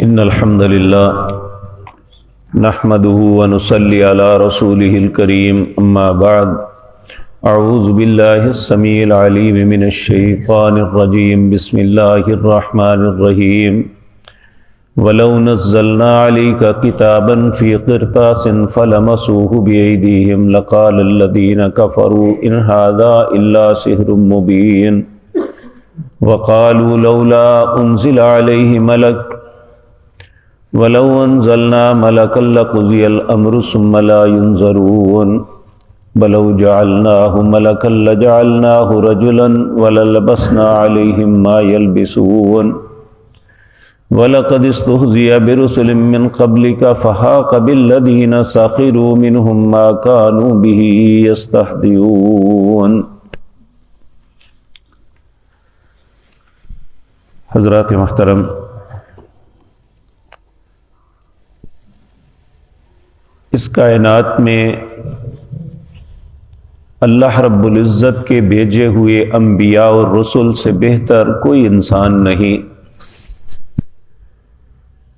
إن الحمد لله نحمده ونصلي على رسوله الكريم أما بعد أعوذ بالله السميع العليم من الشيطان الرجيم بسم الله الرحمن الرحيم ولو نزلنا عليك كتابا في قرطاس فلمسوه بأيديهم لقال الذين كفروا إن هذا إلا سحر مبين وقالوا لولا أنزل عليه ملك ولو انزلنا ملكا لقضي الامر ثم لا ينظرون ولو جعلناه ملكا لجعلناه رجلا وللبسنا عليهم ما يلبسون ولقد استهزئ برسل من قبلك فحاق بالذين سخروا منهم ما كانوا به يستهزئون۔ حضرات محترم، اس کائنات میں اللہ رب العزت کے بھیجے ہوئے انبیاء اور رسل سے بہتر کوئی انسان نہیں۔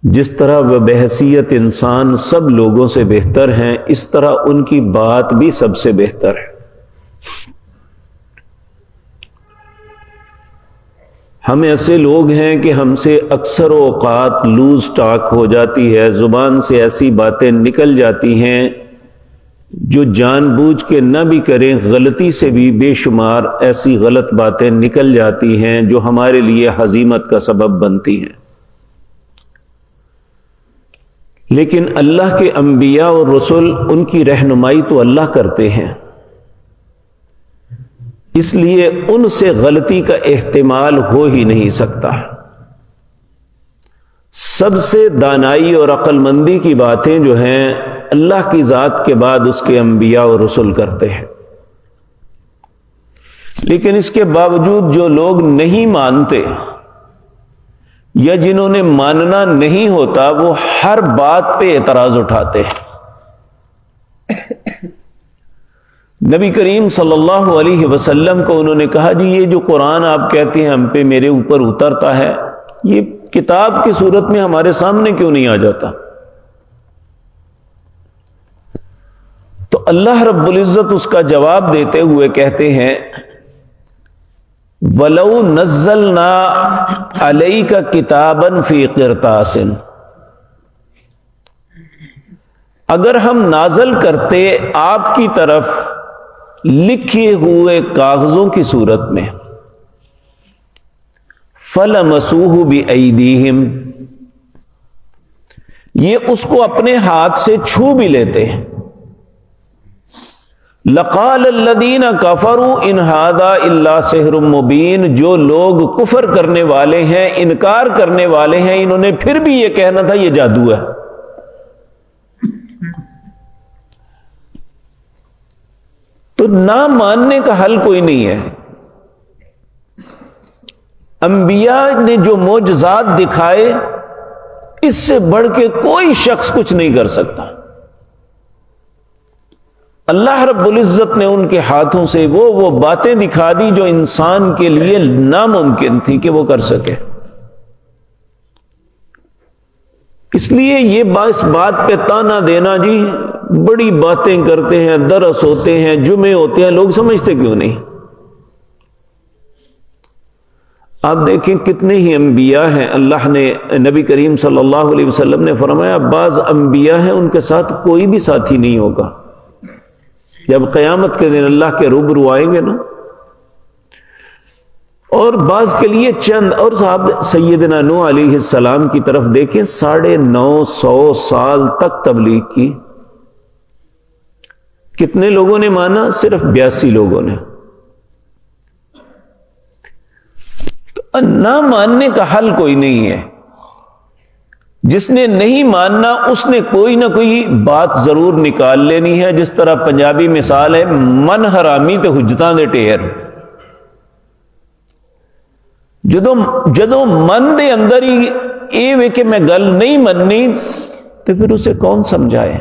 جس طرح وہ بحیثیت انسان سب لوگوں سے بہتر ہیں، اس طرح ان کی بات بھی سب سے بہتر ہے۔ ہم ایسے لوگ ہیں کہ ہم سے اکثر اوقات لوز ٹاک ہو جاتی ہے، زبان سے ایسی باتیں نکل جاتی ہیں جو جان بوجھ کے نہ بھی کریں، غلطی سے بھی بے شمار ایسی غلط باتیں نکل جاتی ہیں جو ہمارے لیے ہزیمت کا سبب بنتی ہیں۔ لیکن اللہ کے انبیاء اور رسل، ان کی رہنمائی تو اللہ کرتے ہیں، اس لیے ان سے غلطی کا احتمال ہو ہی نہیں سکتا۔ سب سے دانائی اور عقل مندی کی باتیں جو ہیں اللہ کی ذات کے بعد اس کے انبیاء اور رسل کرتے ہیں۔ لیکن اس کے باوجود جو لوگ نہیں مانتے یا جنہوں نے ماننا نہیں ہوتا، وہ ہر بات پہ اعتراض اٹھاتے ہیں۔ نبی کریم صلی اللہ علیہ وسلم کو انہوں نے کہا، جی یہ جو قرآن آپ کہتے ہیں ہم پہ میرے اوپر اترتا ہے، یہ کتاب کی صورت میں ہمارے سامنے کیوں نہیں آ جاتا؟ تو اللہ رب العزت اس کا جواب دیتے ہوئے کہتے ہیں، وَلَوْ نَزَّلْنَا عَلَيْكَ كِتَابًا فِي قِرْطَاسٍ، اگر ہم نازل کرتے آپ کی طرف لکھے ہوئے کاغذوں کی صورت میں، فَلَمَسُوهُ بِأَيْدِيهِمْ، یہ اس کو اپنے ہاتھ سے چھو بھی لیتے ہیں، لَقَالَ الَّذِينَ كَفَرُوا إِنْ هَذَا إِلَّا سِحْرٌ مُبِينٌ، جو لوگ کفر کرنے والے ہیں، انکار کرنے والے ہیں، انہوں نے پھر بھی یہ کہنا تھا یہ جادو ہے۔ تو نہ ماننے کا حل کوئی نہیں ہے۔ انبیاء نے جو معجزات دکھائے، اس سے بڑھ کے کوئی شخص کچھ نہیں کر سکتا۔ اللہ رب العزت نے ان کے ہاتھوں سے وہ باتیں دکھا دی جو انسان کے لیے ناممکن تھی کہ وہ کر سکے۔ اس لیے یہ اس بات پہ تانا دینا، جی بڑی باتیں کرتے ہیں، درس ہوتے ہیں، جمعے ہوتے ہیں، لوگ سمجھتے کیوں نہیں؟ آپ دیکھیں کتنے ہی انبیاء ہیں، اللہ نے، نبی کریم صلی اللہ علیہ وسلم نے فرمایا بعض انبیاء ہیں ان کے ساتھ کوئی بھی ساتھی نہیں ہوگا، جب قیامت کے دن اللہ کے روبرو آئیں گے نا، اور بعض کے لیے چند، اور صاحب سیدنا نوح علیہ السلام کی طرف دیکھیں، 950 سال تک تبلیغ کی، کتنے لوگوں نے مانا؟ صرف 82 لوگوں نے۔ تو نہ ماننے کا حل کوئی نہیں ہے۔ جس نے نہیں ماننا اس نے کوئی نہ کوئی بات ضرور نکال لینی ہے۔ جس طرح پنجابی مثال ہے، من حرامی تے حجتاں دے ٹیر، جدوں من دے اندر ہی اے وے کہ میں گل نہیں مننی، تو پھر اسے کون سمجھائے؟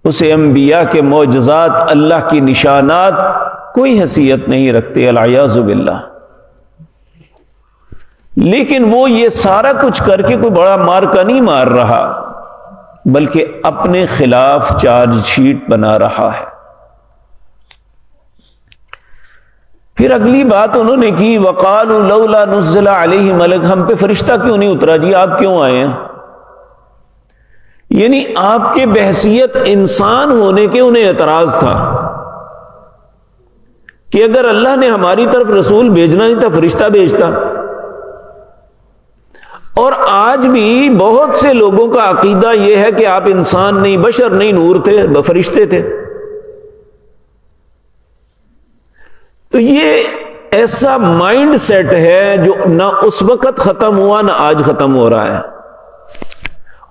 اسے انبیاء کے معجزات، اللہ کی نشانات کوئی حیثیت نہیں رکھتے، العیاذ باللہ۔ لیکن وہ یہ سارا کچھ کر کے کوئی بڑا مارکا نہیں مار رہا، بلکہ اپنے خلاف چارج شیٹ بنا رہا ہے۔ پھر اگلی بات انہوں نے کی، وقالوا لولا نزل علیہ ملک، ہم پہ فرشتہ کیوں نہیں اترا جی، آپ کیوں آئے ہیں؟ یعنی آپ کے بحیثیت انسان ہونے کے انہیں اعتراض تھا کہ اگر اللہ نے ہماری طرف رسول بھیجنا نہیں تھا فرشتہ بھیجتا۔ اور آج بھی بہت سے لوگوں کا عقیدہ یہ ہے کہ آپ انسان نہیں، بشر نہیں، نور تھے، فرشتے تھے۔ تو یہ ایسا مائنڈ سیٹ ہے جو نہ اس وقت ختم ہوا نہ آج ختم ہو رہا ہے۔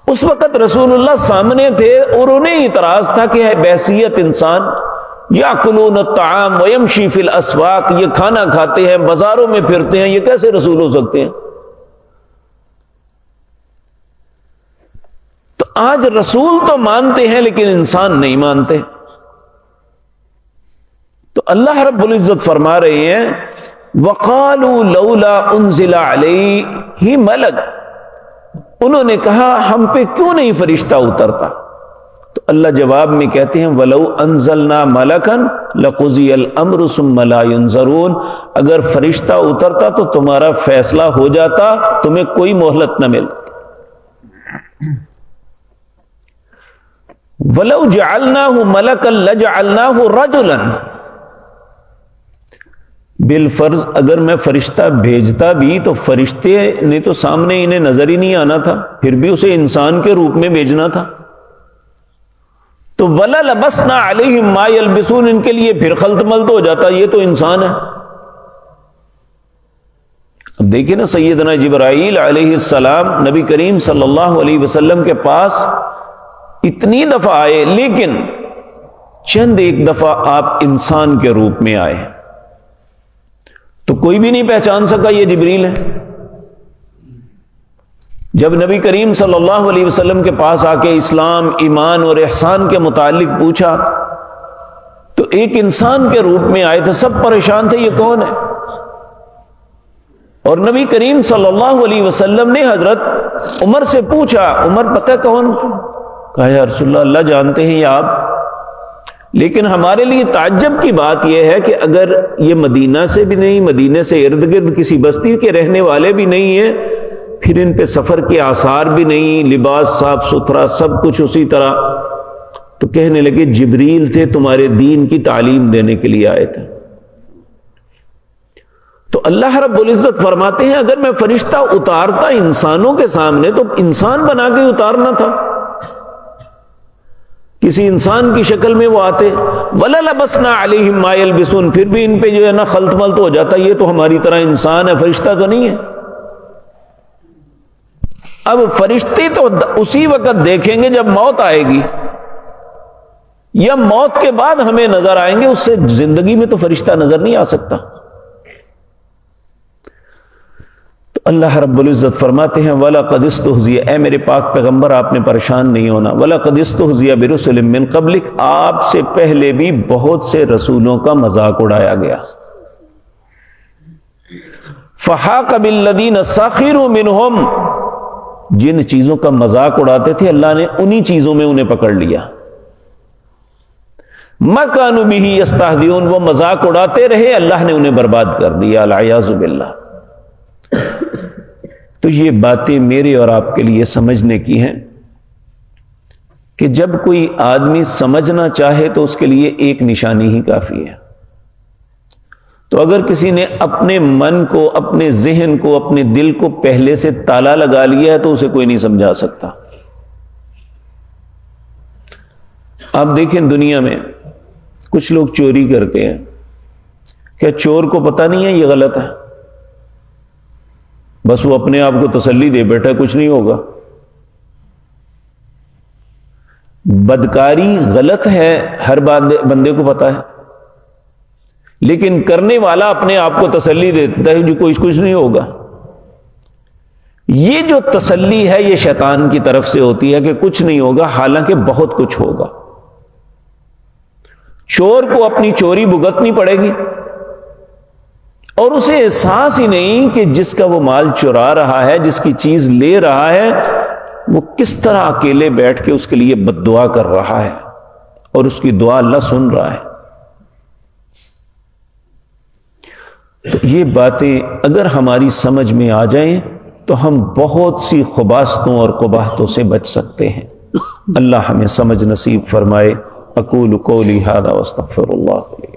اس وقت رسول اللہ سامنے تھے اور انہیں اعتراض تھا کہ ہے بحیثیت انسان، یاکلون الطعام ویمشی فی الاسواق، یہ کھانا کھاتے ہیں، بازاروں میں پھرتے ہیں، یہ کیسے رسول ہو سکتے ہیں؟ تو آج رسول تو مانتے ہیں لیکن انسان نہیں مانتے۔ تو اللہ رب العزت فرما رہے ہیں وَقَالُوا لَوْلَا أُنزِلَ عَلَيْهِ مَلَكٌ، انہوں نے کہا ہم پہ کیوں نہیں فرشتہ اترتا؟ تو اللہ جواب میں کہتے ہیں وَلَوْ أَنزَلْنَا مَلَكًا لَقُضِيَ الْأَمْرُ ثُمَّ لَا يُنظَرُونَ، اگر فرشتہ اترتا تو تمہارا فیصلہ ہو جاتا، تمہیں کوئی مہلت نہ ملتی۔ وَلَوْ جَعَلْنَاهُ مَلَكًا لَجَعَلْنَاهُ رَجُلًا، بالفرض اگر میں فرشتہ بھیجتا بھی تو فرشتے نے تو سامنے انہیں نظر ہی نہیں آنا تھا، پھر بھی اسے انسان کے روپ میں بھیجنا تھا۔ تو وَلَا لَبَسْنَا عَلَيْهِمْ مَا يَلْبِسُونَ، ان کے لیے پھر خلط ملط ہو جاتا، یہ تو انسان ہے۔ اب دیکھیں نا، سیدنا جبرائیل علیہ السلام نبی کریم صلی اللہ علیہ وسلم کے پاس اتنی دفعہ آئے، لیکن چند ایک دفعہ آپ انسان کے روپ میں آئے تو کوئی بھی نہیں پہچان سکا یہ جبریل ہے۔ جب نبی کریم صلی اللہ علیہ وسلم کے پاس آ کے اسلام، ایمان اور احسان کے متعلق پوچھا تو ایک انسان کے روپ میں آئے تھے، سب پریشان تھے یہ کون ہے؟ اور نبی کریم صلی اللہ علیہ وسلم نے حضرت عمر سے پوچھا، عمر پتہ کون؟ کہا یا رسول اللہ، اللہ جانتے ہیں یا آپ؟ لیکن ہمارے لیے تعجب کی بات یہ ہے کہ اگر یہ مدینہ سے بھی نہیں، مدینے سے ارد گرد کسی بستی کے رہنے والے بھی نہیں ہیں، پھر ان پہ سفر کے آثار بھی نہیں، لباس صاف ستھرا، سب کچھ اسی طرح، تو کہنے لگے جبریل تھے، تمہارے دین کی تعلیم دینے کے لیے آئے تھے۔ تو اللہ رب العزت فرماتے ہیں اگر میں فرشتہ اتارتا انسانوں کے سامنے تو انسان بنا کے اتارنا تھا، کسی انسان کی شکل میں وہ آتے، وَلَا لَبَسْنَا عَلَيْهِمْ مَا يَلْبِسُونَ، پھر بھی ان پہ جو ہے نا خلط ملط ہو جاتا، یہ تو ہماری طرح انسان ہے، فرشتہ تو نہیں ہے۔ اب فرشتے تو اسی وقت دیکھیں گے جب موت آئے گی، یا موت کے بعد ہمیں نظر آئیں گے، اس سے زندگی میں تو فرشتہ نظر نہیں آ سکتا۔ تو اللہ رب العزت فرماتے ہیں وَلَقَدِ اسْتُهْزِئَ، اے میرے پاک پیغمبر آپ نے پریشان نہیں ہونا، وَلَقَدِ اسْتُهْزِئَ بِرُسُلٍ مِّن قَبْلِكَ، آپ سے پہلے بھی بہت سے رسولوں کا مذاق اڑایا گیا۔ فَحَاقَ بِالَّذِينَ سَخِرُوا مِنْهُمْ، جن چیزوں کا مذاق اڑاتے تھے اللہ نے انہی چیزوں میں انہیں پکڑ لیا۔ مَا كَانُوا بِهِ يَسْتَهْزِئُونَ، وہ مذاق اڑاتے رہے، اللہ نے انہیں برباد کر دیا، العیاذ باللہ۔ تو یہ باتیں میرے اور آپ کے لیے سمجھنے کی ہیں کہ جب کوئی آدمی سمجھنا چاہے تو اس کے لیے ایک نشانی ہی کافی ہے۔ تو اگر کسی نے اپنے من کو، اپنے ذہن کو، اپنے دل کو پہلے سے تالا لگا لیا ہے تو اسے کوئی نہیں سمجھا سکتا۔ آپ دیکھیں دنیا میں کچھ لوگ چوری کرتے ہیں، کیا چور کو پتہ نہیں ہے یہ غلط ہے؟ بس وہ اپنے آپ کو تسلی دے بیٹھا کچھ نہیں ہوگا۔ بدکاری غلط ہے، ہر بندے کو پتا ہے، لیکن کرنے والا اپنے آپ کو تسلی دیتا ہے جو کچھ نہیں ہوگا۔ یہ جو تسلی ہے یہ شیطان کی طرف سے ہوتی ہے کہ کچھ نہیں ہوگا، حالانکہ بہت کچھ ہوگا۔ چور کو اپنی چوری بھگتنی پڑے گی اور اسے احساس ہی نہیں کہ جس کا وہ مال چرا رہا ہے، جس کی چیز لے رہا ہے، وہ کس طرح اکیلے بیٹھ کے اس کے لیے بد دعا کر رہا ہے اور اس کی دعا اللہ سن رہا ہے۔ تو یہ باتیں اگر ہماری سمجھ میں آ جائیں تو ہم بہت سی خباثتوں اور قباحتوں سے بچ سکتے ہیں۔ اللہ ہمیں سمجھ نصیب فرمائے۔ اقول قولی ھذا واستغفر اللہ۔